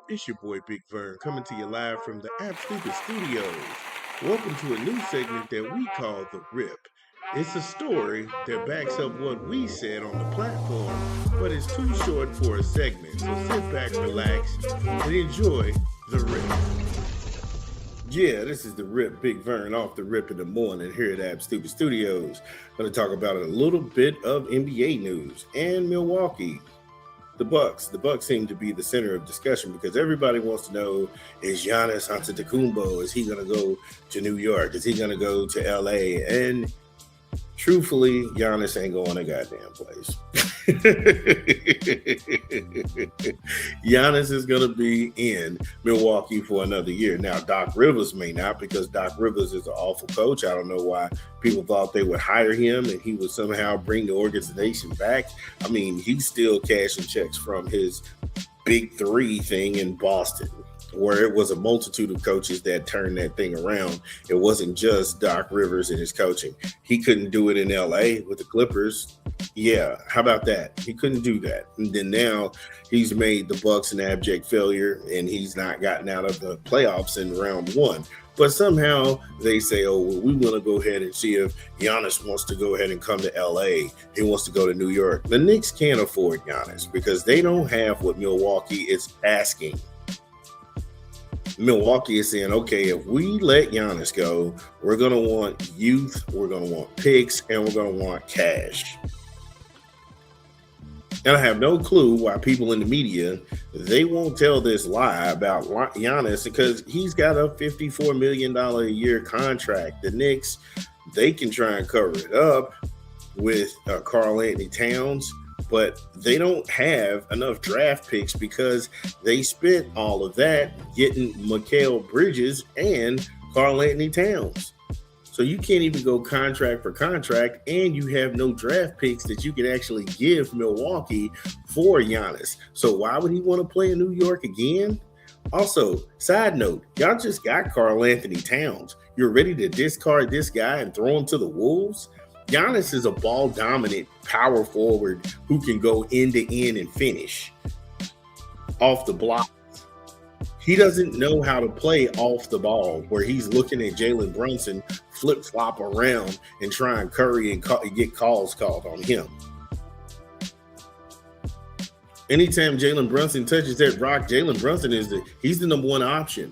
It's your boy Big Vern coming to you live from the App Stupid Studios. Welcome to a new segment that we call The Rip. It's a story that backs up what we said on the platform, but it's too short for a segment. So sit back, relax, and enjoy The Rip. Yeah, this is The Rip, Big Vern off The Rip in the morning here at App Stupid Studios. Going to talk about a little bit of NBA news and Milwaukee. The Bucks seem to be the center of discussion because everybody wants to know: is Giannis Antetokounmpo, is he going to go to New York? Is he going to go to LA? And truthfully, Giannis ain't going a goddamn place. Giannis is going to be in Milwaukee for another year. Now, Doc Rivers may not, because Doc Rivers is an awful coach. I don't know why people thought they would hire him and he would somehow bring the organization back. I mean, he's still cashing checks from his big three thing in Boston, where it was a multitude of coaches that turned that thing around. It wasn't just Doc Rivers and his coaching. He couldn't do it in LA with the Clippers. Yeah, how about that? He couldn't do that. And then now he's made the Bucks an abject failure, and he's not gotten out of the playoffs in round one. But somehow they say, oh, well, we want to go ahead and see if Giannis wants to go ahead and come to LA. He wants to go to New York. The Knicks can't afford Giannis because they don't have what Milwaukee is asking. Milwaukee is saying, okay, if we let Giannis go, we're going to want youth, we're going to want picks, and we're going to want cash. And I have no clue why people in the media, they won't tell this lie about Giannis, because he's got a $54 million a year contract. The Knicks, they can try and cover it up with Karl Anthony Towns, but they don't have enough draft picks because they spent all of that getting Mikal Bridges and Karl Anthony Towns. So you can't even go contract for contract, and you have no draft picks that you can actually give Milwaukee for Giannis. So why would he want to play in New York again? Also, side note, y'all just got Karl Anthony Towns. You're ready to discard this guy and throw him to the Wolves? Giannis is a ball-dominant power forward who can go end to end and finish off the block. He doesn't know how to play off the ball, where he's looking at Jalen Brunson flip-flop around and try and curry and get calls called on him. Anytime Jalen Brunson touches that rock, Jalen Brunson he's the number one option.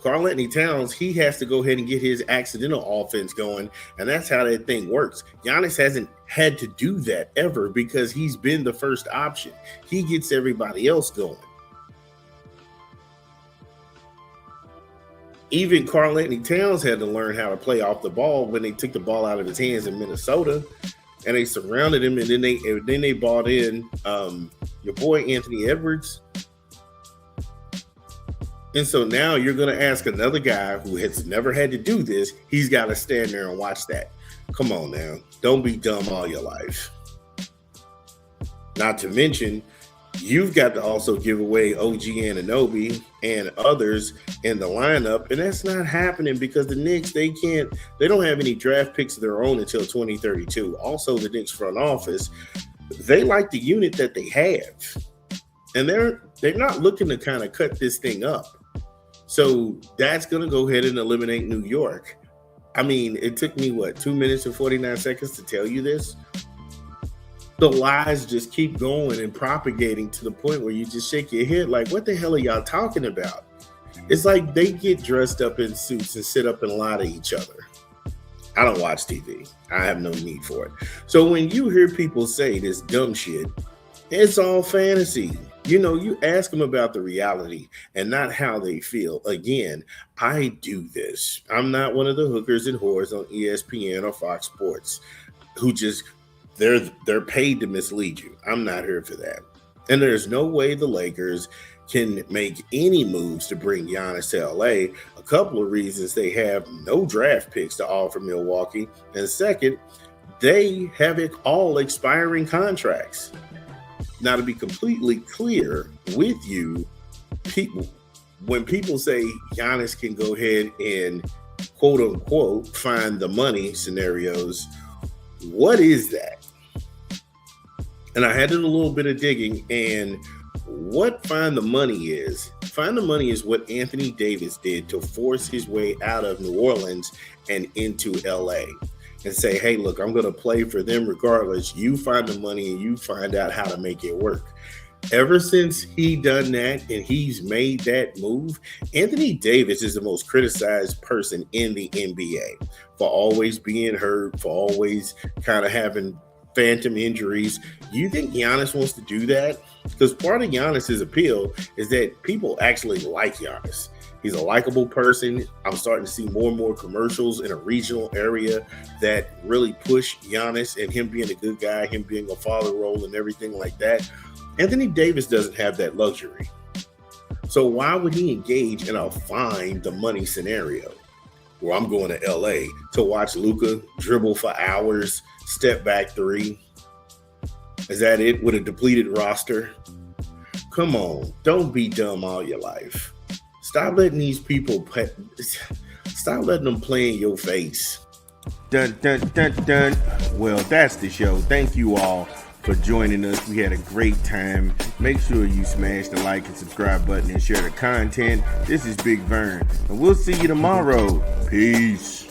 Karl Anthony Towns, he has to go ahead and get his accidental offense going, and that's how that thing works. Giannis hasn't had to do that ever because he's been the first option. He gets everybody else going. Even Karl Anthony Towns had to learn how to play off the ball when they took the ball out of his hands in Minnesota, and they surrounded him, and then they brought in your boy Anthony Edwards. And so now you're going to ask another guy who has never had to do this. He's got to stand there and watch that. Come on now. Don't be dumb all your life. Not to mention, you've got to also give away OG Anunoby and others in the lineup. And that's not happening because the Knicks, they don't have any draft picks of their own until 2032. Also, the Knicks front office, they like the unit that they have. And they're not looking to kind of cut this thing up. So that's going to go ahead and eliminate New York. I mean, it took me, 2 minutes and 49 seconds to tell you this? The lies just keep going and propagating to the point where you just shake your head like, what the hell are y'all talking about? It's like they get dressed up in suits and sit up and lie to each other. I don't watch TV. I have no need for it. So when you hear people say this dumb shit, it's all fantasy. You ask them about the reality and not how they feel. Again, I do this. I'm not one of the hookers and whores on ESPN or Fox Sports who just, they're paid to mislead you. I'm not here for that. And there's no way the Lakers can make any moves to bring Giannis to LA. A couple of reasons: they have no draft picks to offer Milwaukee. And second, they have all expiring contracts. Now, to be completely clear with you, when people say Giannis can go ahead and quote unquote find the money scenarios, what is that? And I had to do a little bit of digging, and what find the money is Find the money is what Anthony Davis did to force his way out of New Orleans and into LA and say, hey, look, I'm going to play for them regardless. You find the money and you find out how to make it work. Ever since he done that and he's made that move, Anthony Davis is the most criticized person in the NBA for always being hurt, for always kind of having phantom injuries. You think Giannis wants to do that? Because part of Giannis's appeal is that people actually like Giannis. He's a likable person. I'm starting to see more and more commercials in a regional area that really push Giannis and him being a good guy, him being a father role and everything like that. Anthony Davis doesn't have that luxury. So why would he engage in a find the money scenario where I'm going to LA to watch Luka dribble for hours, step back three? Is that it with a depleted roster? Come on, don't be dumb all your life. Stop letting these people stop letting them play in your face. Dun, dun, dun, dun. Well, that's the show. Thank you all for joining us. We had a great time. Make sure you smash the like and subscribe button and share the content. This is Big Vern, and we'll see you tomorrow. Peace.